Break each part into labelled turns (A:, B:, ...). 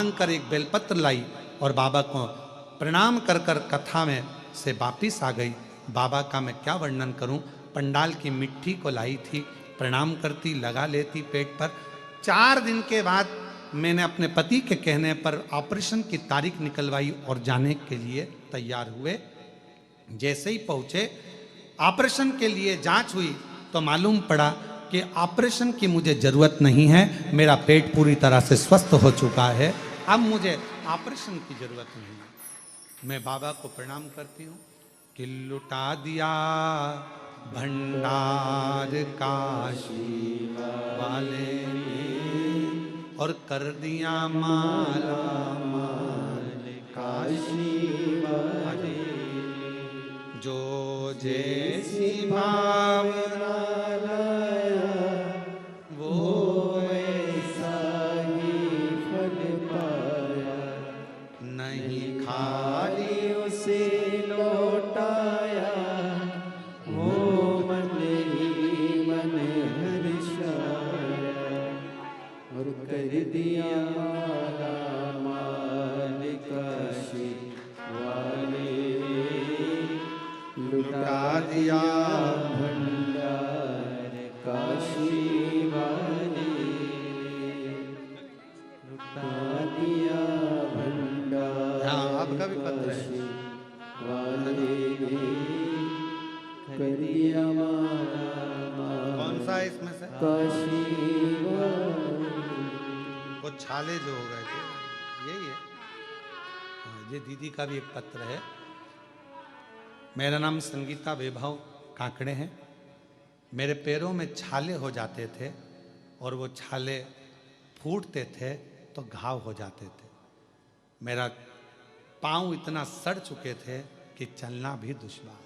A: मांग कर एक बेलपत्र लाई और बाबा को प्रणाम कर कर कथा में से वापिस आ गई। बाबा का मैं क्या वर्णन करूं। पंडाल की मिट्टी को लाई थी, प्रणाम करती, लगा लेती पेट पर। 4 दिन के बाद मैंने अपने पति के कहने पर ऑपरेशन की तारीख निकलवाई और जाने के लिए तैयार हुए। जैसे ही पहुंचे, ऑपरेशन के लिए जांच हुई तो मालूम पड़ा कि ऑपरेशन की मुझे जरूरत नहीं है, मेरा पेट पूरी तरह से स्वस्थ हो चुका है, अब मुझे ऑपरेशन की जरूरत नहीं है। मैं बाबा को प्रणाम करती हूँ कि लुटा दिया भंडार काशी वाले ने और कर दिया माला माल काशी वाले। जो जैसी भावना लाया वो ऐसा ही फल पाया, नहीं खाली उसे लौटाया, वो मन ही मन हर्षाया और कर दिया माला माल काशी वाले, लुटा दिया भंडार काशी वाले, लुटा दिया भंडार। हाँ, आपका भी पत्र है वाले, कर दिया कौन सा है इसमें से? काशी वाले। वो छाले जो हो गए थे यही है। हाँ, ये दीदी का भी एक पत्र है। मेरा नाम संगीता वैभव काकड़े है। मेरे पैरों में छाले हो जाते थे और वो छाले फूटते थे तो घाव हो जाते थे। मेरा पांव इतना सड़ चुके थे कि चलना भी दुश्वार।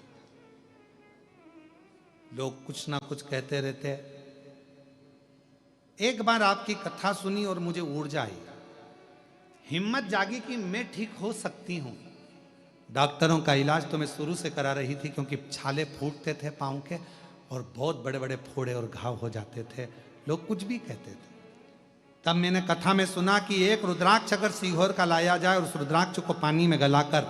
A: लोग कुछ ना कुछ कहते रहते। एक बार आपकी कथा सुनी और मुझे ऊर्जा आई, हिम्मत जागी कि मैं ठीक हो सकती हूं। डॉक्टरों का इलाज तो मैं शुरू से करा रही थी क्योंकि छाले फूटते थे पाँव के और बहुत बड़े बड़े फोड़े और घाव हो जाते थे। लोग कुछ भी कहते थे। तब मैंने कथा में सुना कि एक रुद्राक्ष अगर सीहोर का लाया जाए और उस रुद्राक्ष को पानी में गलाकर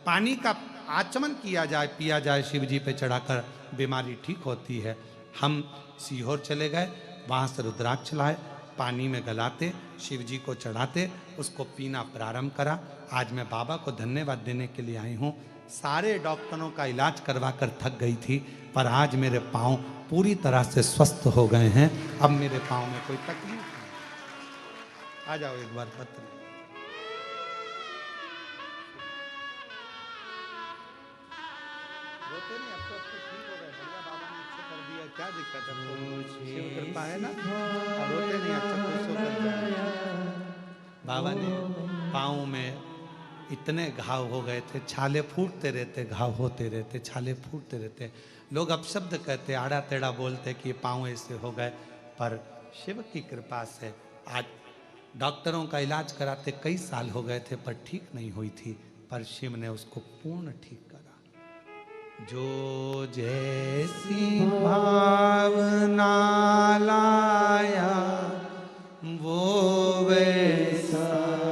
A: पानी का आचमन किया जाए, पिया जाए, शिव जी पे चढ़ाकर, बीमारी ठीक होती है। हम सीहोर चले गए, वहाँ से रुद्राक्ष लाए, पानी में गलाते, शिव जी को चढ़ाते, उसको पीना प्रारंभ करा। आज मैं बाबा को धन्यवाद देने के लिए आई हूँ। सारे डॉक्टरों का इलाज करवा कर थक गई थी, पर आज मेरे पाँव पूरी तरह से स्वस्थ हो गए हैं। अब मेरे पाँव में कोई तकलीफ नहीं। आ जाओ एक बार पत्र। रोते नहीं, अब तो ठीक हो गए, बढ़िया, बाबा ने अच्छा कर दिया, क्या दिक्कत है? शिव कृपा है ना, अब रोते नहीं, अच्छा खुश होकर जाए। बाबा ने पाँव में इतने घाव हो गए थे, छाले फूटते रहते, घाव होते रहते, छाले फूटते रहते। लोग अपशब्द कहते, आड़ा टेढ़ा बोलते कि पाँव ऐसे हो गए, पर शिव की कृपा से आज डॉक्टरों का इलाज कराते कई साल हो गए थे पर ठीक नहीं हुई थी, पर शिव ने उसको पूर्ण ठीक करा। जो जैसी भावना लाया वो वैसा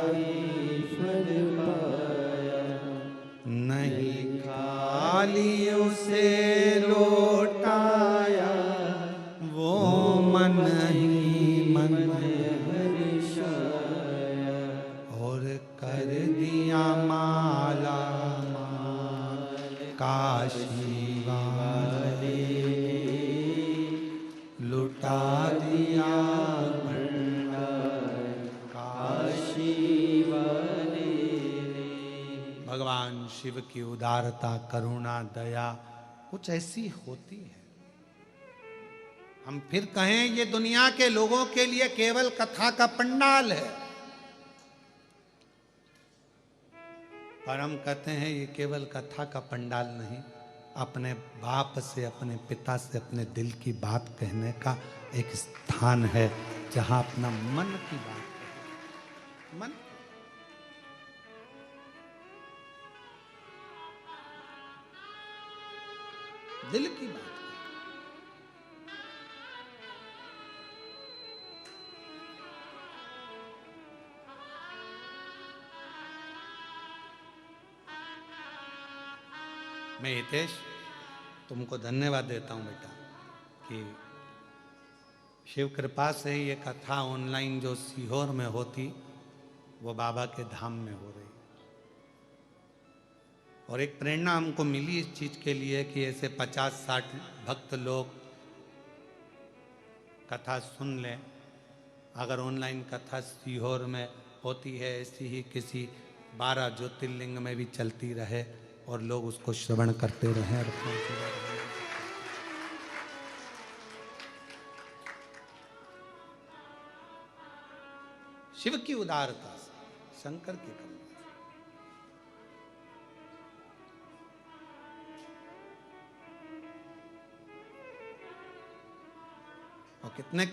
A: ही फल पाया, नहीं खाली उसे लौटाया, वो मन ही मन हर्षाया और कर दिया माला माल काशी वाले, लुटा दिया काशी वाले। भगवान शिव की उदारता, करुणा, दया कुछ ऐसी होती है। हम फिर कहें ये दुनिया के लोगों के लिए केवल कथा का पंडाल है, पर हम कहते हैं ये केवल कथा का पंडाल नहीं, अपने बाप से, अपने पिता से, अपने दिल की बात कहने का एक स्थान है जहां अपना मन की बात कहे। मन, दिल की बात। मैं हितेश तुमको धन्यवाद देता हूँ बेटा कि शिव कृपा से ये कथा ऑनलाइन जो सीहोर में होती वो बाबा के धाम में हो रही, और एक प्रेरणा हमको मिली इस चीज के लिए कि ऐसे 50-60 भक्त लोग कथा सुन लें। अगर ऑनलाइन कथा सीहोर में होती है, ऐसी ही किसी 12 ज्योतिर्लिंग में भी चलती रहे और लोग उसको श्रवण करते रहें। शिव की उदारता से, शंकर की करुणा, और कितने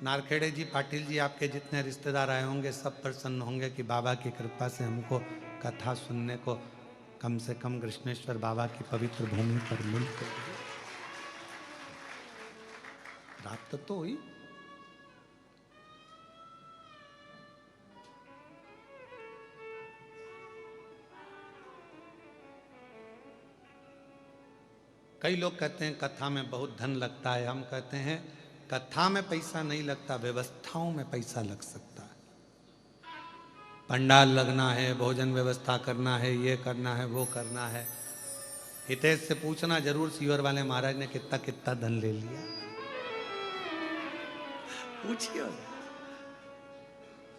A: नारखेड़े जी, पाटिल जी, आपके जितने रिश्तेदार आए होंगे सब प्रसन्न होंगे कि बाबा की कृपा से हमको कथा सुनने को कम से कम कृष्णेश्वर बाबा की पवित्र भूमि पर मिलते। प्राप्त तो हुई। कई लोग कहते हैं कथा में बहुत धन लगता है। हम कहते हैं कथा में पैसा नहीं लगता, व्यवस्थाओं में पैसा लग सकता है। पंडाल लगना है, भोजन व्यवस्था करना है, ये करना है, वो करना है। हितेश से पूछना जरूर सीवर वाले महाराज ने कितना कितना धन ले लिया, पूछिए।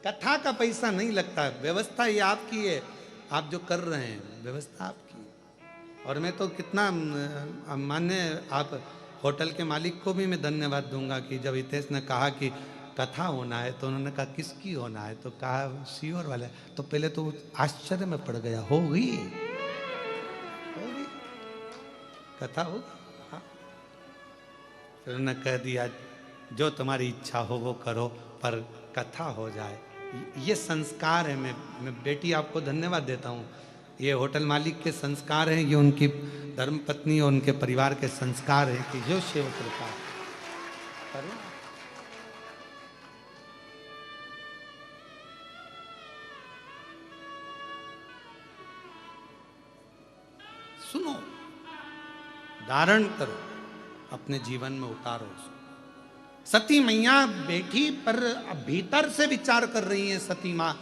A: कथा का पैसा नहीं लगता, व्यवस्था ये आपकी है, आप जो कर रहे हैं व्यवस्था आपकी। और मैं तो कितना मान्य, आप होटल के मालिक को भी मैं धन्यवाद दूंगा कि जब हितेश ने कहा कि कथा होना है तो उन्होंने कहा किसकी होना है, तो कहा सीहोर वाले। तो पहले तो आश्चर्य में पड़ गया, होगी कथा हो। हाँ, फिर उन्होंने कह दिया जो तुम्हारी इच्छा हो वो करो, पर कथा हो जाए। ये संस्कार है। मैं बेटी आपको धन्यवाद देता हूँ। ये होटल मालिक के संस्कार हैं, ये उनकी धर्मपत्नी और उनके परिवार के संस्कार हैं कि जो शिव कृपा करो। सुनो, धारण करो, अपने जीवन में उतारो। सती मैया बैठी पर भीतर से विचार कर रही है। सती माँ,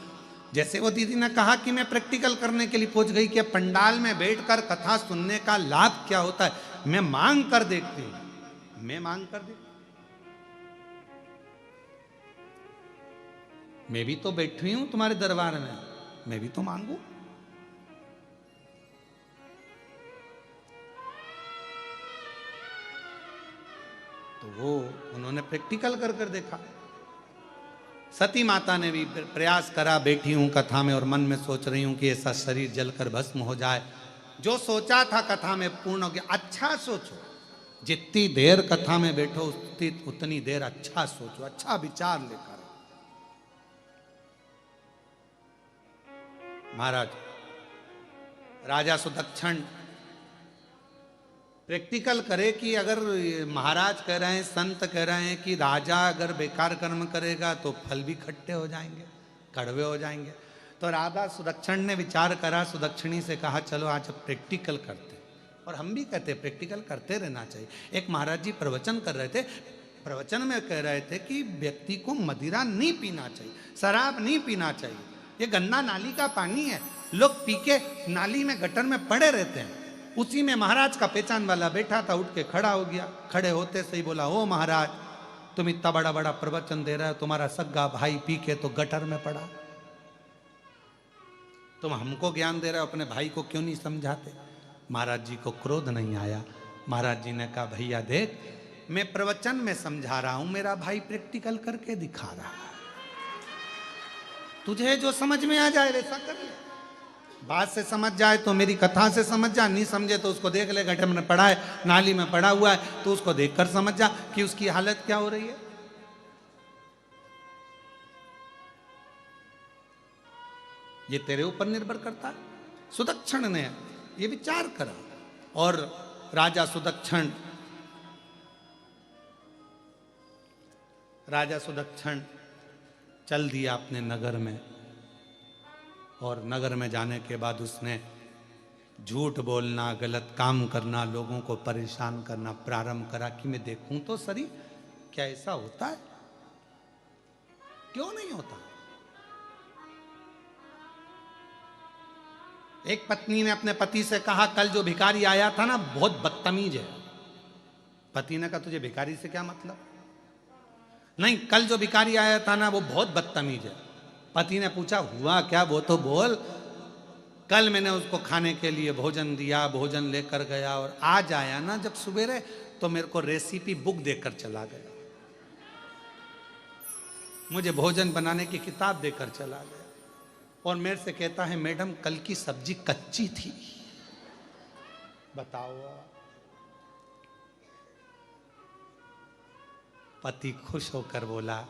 A: जैसे वो दीदी ने कहा कि मैं प्रैक्टिकल करने के लिए पहुंच गई कि पंडाल में बैठकर कथा सुनने का लाभ क्या होता है। मैं मांग कर देखती हूं, मैं मांग कर देखती। मैं भी तो बैठी हूं तुम्हारे दरबार में, मैं भी तो मांगू। तो वो उन्होंने प्रैक्टिकल कर कर देखा। सती माता ने भी प्रयास करा, बैठी हूं कथा में और मन में सोच रही हूं कि ऐसा शरीर जलकर भस्म हो जाए। जो सोचा था कथा में पूर्ण हो गया। अच्छा सोचो, जितनी देर कथा में बैठो उतनी देर अच्छा सोचो, अच्छा विचार लेकर। महाराज राजा सुदक्षण प्रैक्टिकल करे कि अगर महाराज कह रहे हैं, संत कह रहे हैं कि राजा अगर बेकार कर्म करेगा तो फल भी खट्टे हो जाएंगे, कड़वे हो जाएंगे। तो राजा सुदक्षण ने विचार करा, सुदक्षिणी से कहा चलो आज प्रैक्टिकल करते। और हम भी कहते प्रैक्टिकल करते रहना चाहिए। एक महाराज जी प्रवचन कर रहे थे, प्रवचन में कह रहे थे कि व्यक्ति को मदिरा नहीं पीना चाहिए, शराब नहीं पीना चाहिए, ये गंदा नाली का पानी है। लोग पी के नाली में गटर में पड़े रहते हैं। उसी में महाराज का पहचान वाला बैठा था, उठ के खड़ा हो गया। खड़े होते से ही बोला, ओ महाराज तुम इतना बड़ा बड़ा प्रवचन दे रहे हो, तुम्हारा सग्गा भाई पी के तो गटर में पड़ा, तुम हमको ज्ञान दे रहे हो, अपने भाई को क्यों नहीं समझाते। महाराज जी को क्रोध नहीं आया। महाराज जी ने कहा भैया देख, मैं प्रवचन में समझा रहा हूं, मेरा भाई प्रैक्टिकल करके दिखा रहा है, तुझे जो समझ में आ जाए वैसा कर ले। बात से समझ जाए तो मेरी कथा से समझ जा, नहीं समझे तो उसको देख ले, गड्ढे में पड़ा है, नाली में पड़ा हुआ है, तो उसको देखकर समझ जा कि उसकी हालत क्या हो रही है। ये तेरे ऊपर निर्भर करता है। सुदक्षण ने ये विचार करा और राजा सुदक्षण चल दिया अपने नगर में। और नगर में जाने के बाद उसने झूठ बोलना, गलत काम करना, लोगों को परेशान करना प्रारंभ करा कि मैं देखूं तो सही क्या ऐसा होता है, क्यों नहीं होता। एक पत्नी ने अपने पति से कहा कल जो भिखारी आया था ना बहुत बदतमीज है। पति ने कहा तुझे भिखारी से क्या मतलब। नहीं, कल जो भिखारी आया था ना वो बहुत बदतमीज है। पति ने पूछा हुआ क्या, वो तो बोल। कल मैंने उसको खाने के लिए भोजन दिया, भोजन लेकर गया, और आज आया ना जब सवेरे तो मेरे को रेसिपी बुक देकर चला गया, मुझे भोजन बनाने की किताब देकर चला गया, और मेरे से कहता है मैडम कल की सब्जी कच्ची थी। बताओ। पति खुश होकर बोला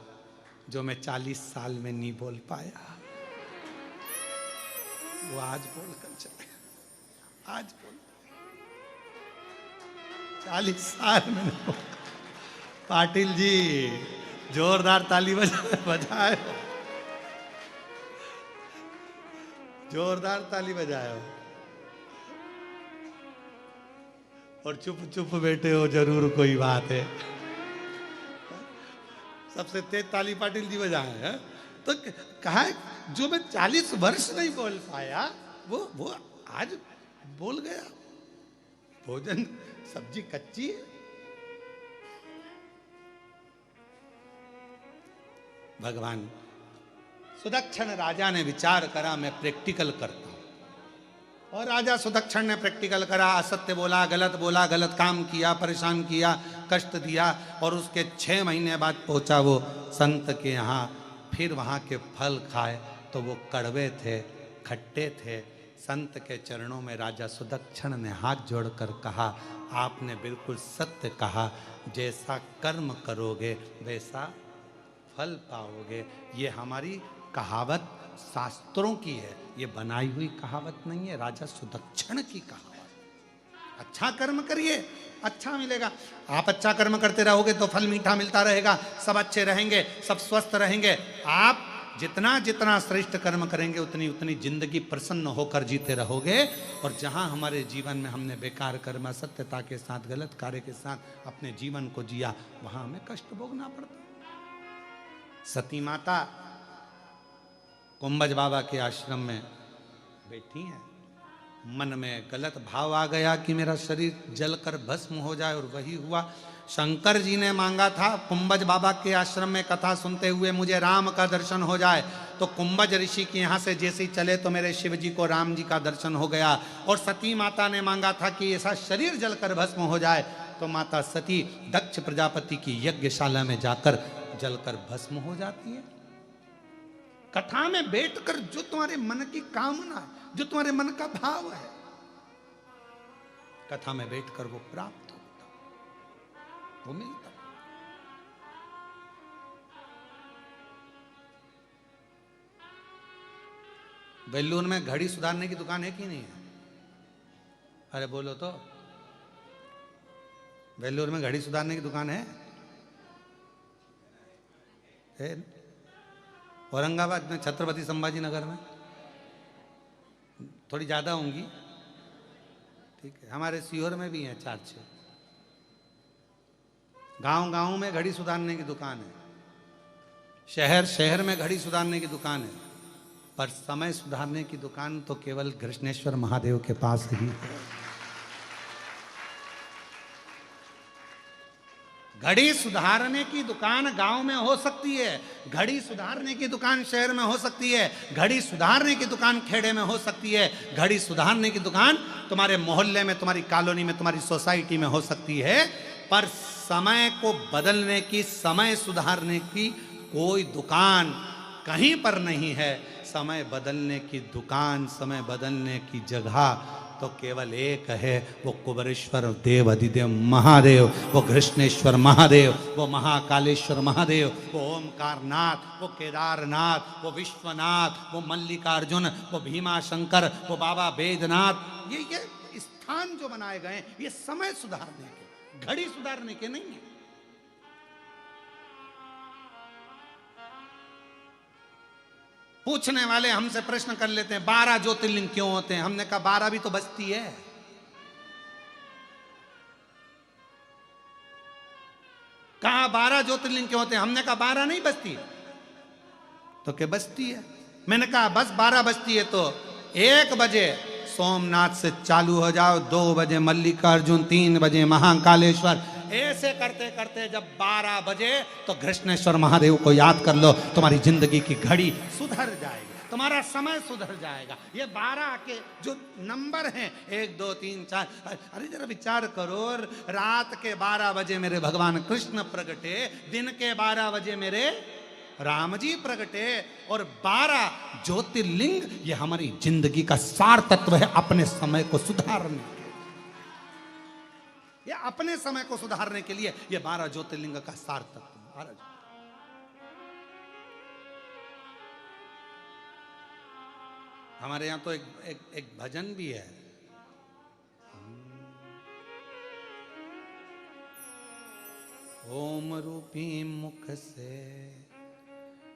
A: जो मैं 40 साल में नहीं बोल पाया वो आज बोलकर चले, आज बोल 40 साल में नहीं। पाटिल जी जोरदार ताली बजाए, जोरदार ताली बजाए। और चुप चुप बैठे हो जरूर कोई बात है। सबसे तेज ताली पाटिल जी बजाए हैं। तो कहा जो मैं 40 वर्ष नहीं बोल पाया वो आज बोल गया। भोजन सब्जी कच्ची है। भगवान सुदक्षिण राजा ने विचार करा मैं प्रैक्टिकल करता हूं, और राजा सुदक्षिण ने प्रैक्टिकल करा, असत्य बोला, गलत काम किया, परेशान किया, कष्ट दिया, और उसके 6 महीने बाद पहुंचा वो संत के यहाँ। फिर वहाँ के फल खाए तो वो कड़वे थे, खट्टे थे। संत के चरणों में राजा सुदक्षिण ने हाथ जोड़कर कहा आपने बिल्कुल सत्य कहा, जैसा कर्म करोगे वैसा फल पाओगे। ये हमारी कहावत शास्त्रों की है, ये बनाई हुई कहावत नहीं है, राजा सुदक्षिण की कहावत। अच्छा कर्म करिए, अच्छा मिलेगा। आप अच्छा कर्म करते रहोगे तो फल मीठा मिलता रहेगा, सब अच्छे रहेंगे, सब स्वस्थ रहेंगे। आप जितना जितना श्रेष्ठ कर्म करेंगे उतनी उतनी जिंदगी प्रसन्न होकर जीते रहोगे। और जहां हमारे जीवन में हमने बेकार कर्म, असत्यता के साथ, गलत कार्य के साथ अपने जीवन को जिया, वहां हमें कष्ट भोगना पड़ता। सती माता कुंभज बाबा के आश्रम में बैठी हैं, मन में गलत भाव आ गया कि मेरा शरीर जलकर भस्म हो जाए, और वही हुआ। शंकर जी ने मांगा था कुंभज बाबा के आश्रम में कथा सुनते हुए मुझे राम का दर्शन हो जाए, तो कुंभज ऋषि के यहाँ से जैसे ही चले तो मेरे शिव जी को राम जी का दर्शन हो गया। और सती माता ने मांगा था कि ऐसा शरीर जलकर भस्म हो जाए, तो माता सती दक्ष प्रजापति की यज्ञशाला में जाकर जलकर भस्म हो जाती है। कथा में बैठकर जो तुम्हारे मन की कामना है, जो तुम्हारे मन का भाव है, कथा में बैठकर वो प्राप्त होता, वो मिलता। बेलूर में घड़ी सुधारने की दुकान है कि नहीं है? अरे बोलो तो। बेलूर में घड़ी सुधारने की दुकान है? औरंगाबाद में छत्रपति संभाजी नगर में थोड़ी ज़्यादा होंगी, ठीक है। हमारे सीहोर में भी हैं 4-6। गांव-गांव में घड़ी सुधारने की दुकान है, शहर में घड़ी सुधारने की दुकान है, पर समय सुधारने की दुकान तो केवल कृष्णेश्वर महादेव के पास ही है। घड़ी सुधारने की दुकान गांव में हो सकती है, घड़ी सुधारने की दुकान शहर में हो सकती है, घड़ी सुधारने की दुकान खेड़े में हो सकती है, घड़ी सुधारने की दुकान तुम्हारे मोहल्ले में, तुम्हारी कॉलोनी में, तुम्हारी सोसाइटी में हो सकती है, पर समय को बदलने की, समय सुधारने की कोई दुकान कहीं पर नहीं है। समय बदलने की दुकान, समय बदलने की जगह तो केवल एक है, वो कुबेरेश्वर देव अधिदेव महादेव, वो कृष्णेश्वर महादेव, वो महाकालेश्वर महादेव, वो ओमकारनाथ, वो केदारनाथ, वो विश्वनाथ, वो मल्लिकार्जुन, वो भीमाशंकर, वो बाबा बैद्यनाथ। ये स्थान जो बनाए गए ये समय सुधारने के, घड़ी सुधारने के नहीं है। पूछने वाले हमसे प्रश्न कर लेते हैं 12 ज्योतिर्लिंग क्यों होते हैं। हमने कहा 12 भी तो बस्ती है। कहा 12 ज्योतिर्लिंग क्यों होते हैं। हमने कहा 12 नहीं बस्ती, तो क्या बस्ती है। मैंने कहा बस 12 बस्ती है तो 1 बजे सोमनाथ से चालू हो जाओ, 2 बजे मल्लिकार्जुन, 3 बजे महाकालेश्वर, ऐसे करते करते जब 12 बजे तो कृष्णेश्वर महादेव को याद कर लो, तुम्हारी जिंदगी की घड़ी सुधर जाएगी, तुम्हारा समय सुधर जाएगा। ये 12 के जो नंबर हैं 1 2 3 4, अरे जरा विचार करो, रात के 12 बजे मेरे भगवान कृष्ण प्रगटे, दिन के 12 बजे मेरे राम जी प्रगटे, और 12 ज्योतिर्लिंग ये हमारी जिंदगी का सार तत्व है अपने समय को सुधारने के, ये अपने समय को सुधारने के लिए ये 12 ज्योतिर्लिंग का सार तत्व। 12 हमारे यहां तो एक भजन भी है, ओम रूपी मुख से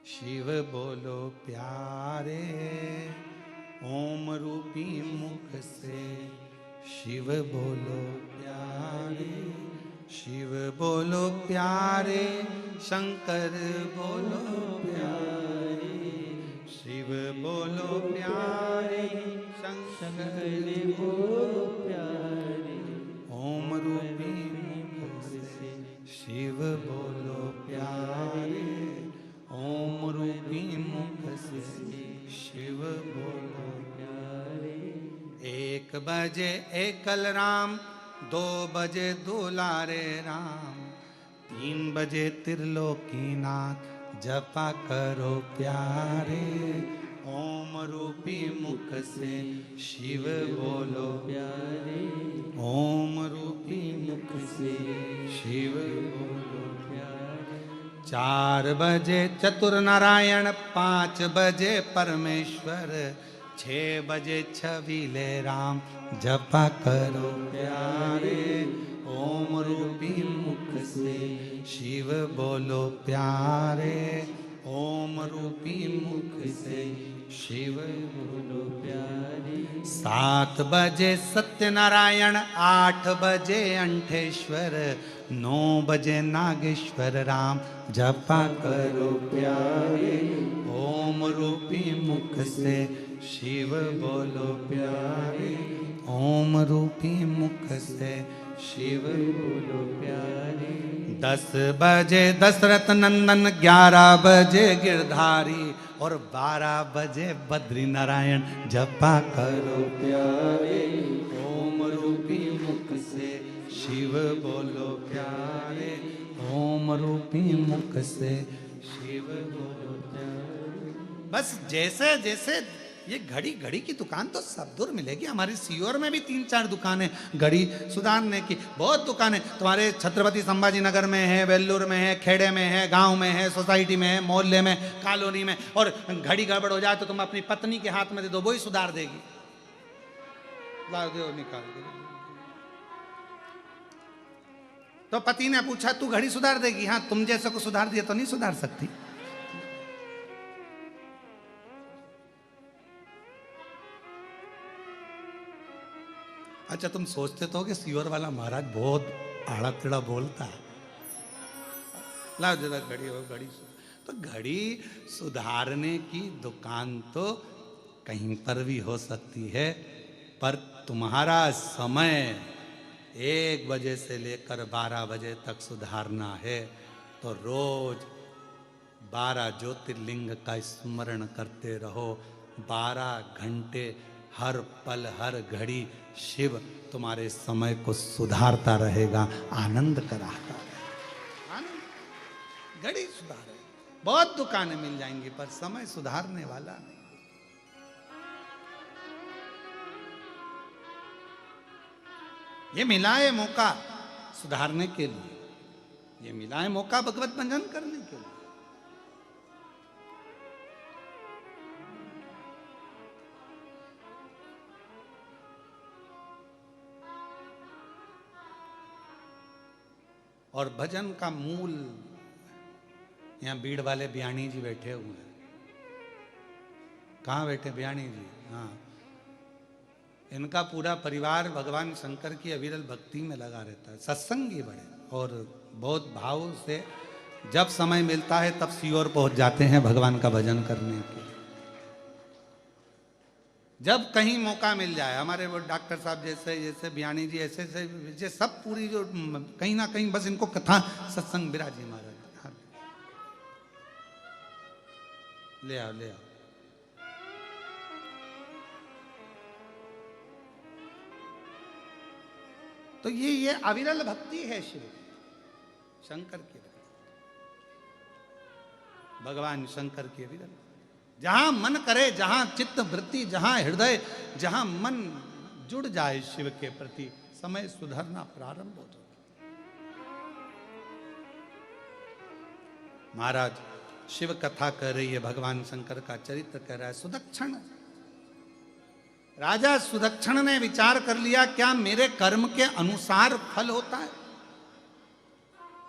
A: शिव बोलो प्यारे, ओम रूपी मुख से शिव बोलो प्यारे, शिव बोलो प्यारे, शंकर बोलो प्यारे, शिव बोलो प्यारे, शंकर बोलो प्यारे, ओम रूपी मुख से शिव बोलो प्यारे, ओम रूपी मुख से शिव बोलो प्यारे। 1 बजे एकल राम, 2 बजे दुलारे राम, 3 बजे त्रिलोकीनाथ, जपा करो प्यारे, ओम रूपी मुख से शिव बोलो प्यारे, ओम रूपी मुख से शिव बोलो प्यारे। 4 बजे चतुर नारायण, 5 बजे परमेश्वर, 6 बजे छबीले राम, जपा करो प्यारे, ओम रूपी मुख से शिव बोलो प्यारे, ओम रूपी मुख से शिव बोलो प्यारे। 7 बजे सत्यनारायण, 8 बजे अंठेश्वर, 9 बजे नागेश्वर राम, जपा करो प्यारे, ओम रूपी मुख से शिव बोलो प्यारे, ओम रूपी मुख से शिव बोलो प्यारे। 10 बजे दशरथ नंदन, 11 बजे गिरधारी, और 12 बजे बद्री नारायण, जपा करो प्यारे, ओम रूपी मुख से शिव बोलो प्यारे, ओम रूपी मुख से शिव बोलो प्यारे। बस जैसे जैसे ये घड़ी घड़ी की दुकान तो सब दूर मिलेगी। हमारे सीहोर में भी 3-4 दुकानें घड़ी सुधारने की, बहुत दुकानें। तुम्हारे छत्रपति संभाजी नगर में है, वेल्लूर में है, खेड़े में है, गांव में है, सोसाइटी में है, मोहल्ले में, कॉलोनी में। और घड़ी गड़बड़ हो जाए तो तुम अपनी पत्नी के हाथ में दे दो, वो ही सुधार देगी। लाओ दो, निकाल दो। तो पति ने पूछा तू घड़ी सुधार देगी? हाँ, तुम जैसे को सुधार दिया तो नहीं सुधार सकती। अच्छा, तुम सोचते तो कि सीवर वाला महाराज बहुत आड़ा टेढ़ा बोलता है। लाओ जरा घड़ी, हो घड़ी। तो घड़ी सुधारने की दुकान तो कहीं पर भी हो सकती है, पर तुम्हारा समय 1 बजे से लेकर 12 बजे तक सुधारना है तो रोज 12 ज्योतिर्लिंग का स्मरण करते रहो। 12 घंटे हर पल हर घड़ी शिव तुम्हारे समय को सुधारता रहेगा, आनंद कराता रहेगा। आनंद घड़ी सुधारे, बहुत दुकानें मिल जाएंगी पर समय सुधारने वाला नहीं। ये मिला है मौका सुधारने के लिए, ये मिला है मौका भगवत भजन करने के लिए। और भजन का मूल, यहाँ बीड़ वाले बयानी जी बैठे हुए हैं, कहाँ बैठे बयानी जी? हाँ, इनका पूरा परिवार भगवान शंकर की अविरल भक्ति में लगा रहता है, सत्संगी बड़े, और बहुत भाव से जब समय मिलता है तब सीओर पहुंच जाते हैं भगवान का भजन करने के। जब कहीं मौका मिल जाए, हमारे वो डॉक्टर साहब जैसे जैसे बयानी जी ऐसे ऐसे सब पूरी जो कहीं ना कहीं बस इनको कथा सत्संग विराजी महाराज। हाँ। ले आओ ले आओ। तो ये अविरल भक्ति है शिव शंकर की, भगवान शंकर की अविरल। जहां मन करे, जहां चित्त वृत्ति, जहां हृदय, जहां मन जुड़ जाए शिव के प्रति, समय सुधरना प्रारंभ हो जाता। महाराज शिव कथा कह रही है, भगवान शंकर का चरित्र कह रहा है। सुदक्षण, राजा सुदक्षण ने विचार कर लिया, क्या मेरे कर्म के अनुसार फल होता है?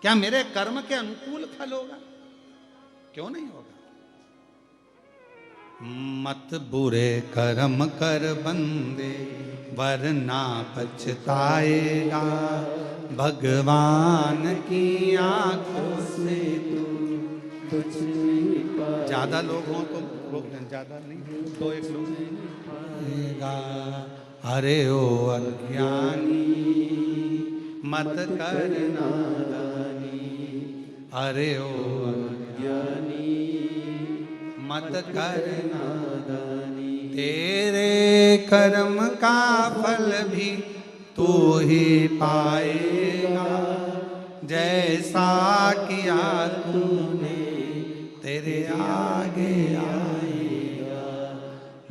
A: क्या मेरे कर्म के अनुकूल फल होगा? क्यों नहीं होगा? मत बुरे कर्म कर बंदे, वरना पछताएगा। भगवान की आंखों से तू कुछ नहीं पाएगा। ज्यादा लोग हों तो रोक दें, ज्यादा नहीं, दो एक लोग पाएगा। अरे ओ अज्ञानी मत कर नादानी, अरे ओ अज्ञानी मत कर नादानी। तेरे कर्म का फल भी तू ही पाएगा, जैसा किया तूने तेरे आगे आएगा।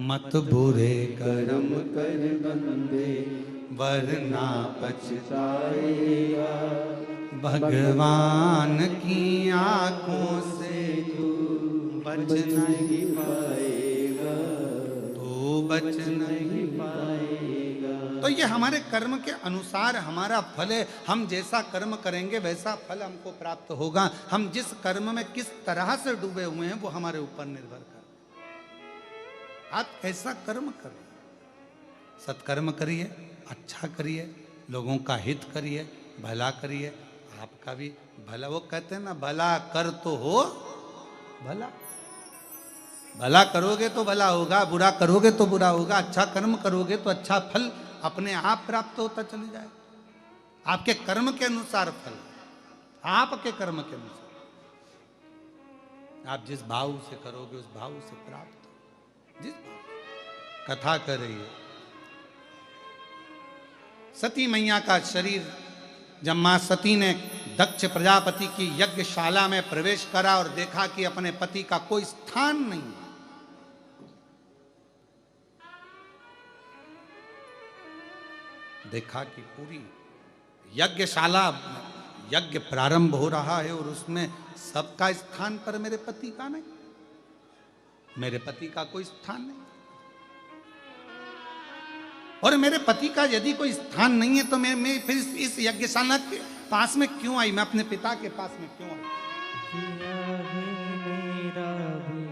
A: मत बुरे कर्म कर बंदे, वरना पछताएगा। भगवान की आंखों से तू बच नहीं पाएगा, तू बच नहीं पाएगा। तो ये हमारे कर्म के अनुसार हमारा फल है। हम जैसा कर्म करेंगे वैसा फल हमको प्राप्त होगा। हम जिस कर्म में किस तरह से डूबे हुए हैं वो हमारे ऊपर निर्भर कर। आप कैसा कर्म करें, सत्कर्म करिए, अच्छा करिए, लोगों का हित करिए, भला करिए, आपका भी भला। वो कहते हैं ना, भला कर तो हो भला। भला करोगे तो भला होगा, बुरा करोगे तो बुरा होगा। अच्छा कर्म करोगे तो अच्छा फल अपने आप प्राप्त होता चले जाए। आपके कर्म के अनुसार फल, आपके कर्म के अनुसार। आप जिस भाव से करोगे उस भाव से प्राप्त हो। जिस भाव कथा कर रही है, सती मैया का शरीर जब मां सती ने दक्ष प्रजापति की यज्ञशाला में प्रवेश करा और देखा कि अपने पति का कोई स्थान नहीं, देखा कि पूरी यज्ञशाला, यज्ञ प्रारंभ हो रहा है और उसमें सबका स्थान पर मेरे पति का नहीं, मेरे पति का कोई स्थान नहीं। और मेरे पति का यदि कोई स्थान नहीं है तो मैं फिर इस यज्ञशाला के पास में क्यों आई? मैं अपने पिता के पास में क्यों आई?
B: मेरा भी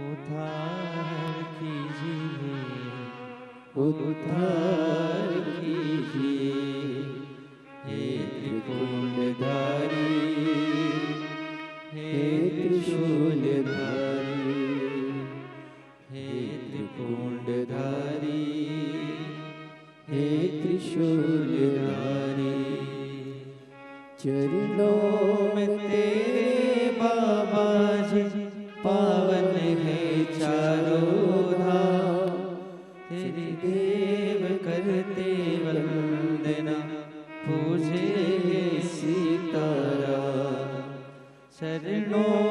B: उद्धार कीजिए, उद्धार कीजिए। हे त्रिपुंडधारी, हे त्रिशूलधारी, हे त्रिपुंडधारी, हे त्रिशूलधारी। चरणों में तेरे बाबा जी पावन है चारों धाम। तेरी देव करते वंदना, पूजे सीताराम। चरणों